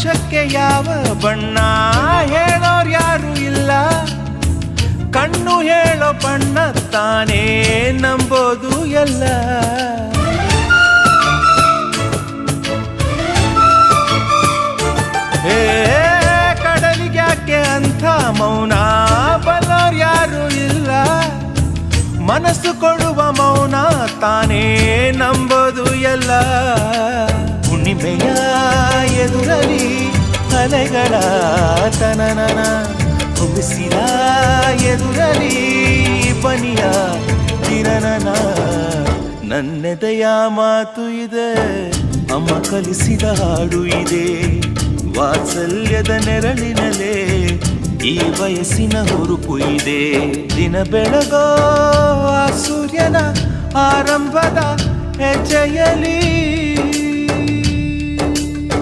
ಸಂತೋಷಕ್ಕೆ ಯಾವ ಬಣ್ಣ ಹೇಳೋರ್ ಯಾರು ಇಲ್ಲ, ಕಣ್ಣು ಹೇಳೋ ಬಣ್ಣ ತಾನೇ ನಂಬೋದು ಎಲ್ಲ. ಹೇ ಕಡಲಿಗ್ಯಾಕೆ ಅಂಥ ಮೌನ ಬಲ್ಲೋರ್ ಯಾರು ಇಲ್ಲ, ಮನಸ್ಸು ಕೊಡುವ ಮೌನ ತಾನೇ ನಂಬೋದು ಎಲ್ಲ. ಹುಣ್ಣಿಮೆಯ ಎದುರಲಿ ಅಲೆಗಳ ತನನನ, ಹುಗಿಸಿದ ಎದುರಲಿ ಬನಿಯ ತಿರನನ. ನನ್ನೆದೆಯ ಮಾತು ಇದೆ, ಅಮ್ಮ ಕಲಿಸಿದ ಹಾಡು ಇದೆ, ವಾತ್ಸಲ್ಯದ ನೆರಳಿನಲೇ ಈ ವಯಸ್ಸಿನ ಹುರುಪು ಇದೆ. ದಿನ ಬೆಳಗೋ ಆ ಸೂರ್ಯನ ಆರಂಭದ ಹೆಜ್ಜೆಯಲಿ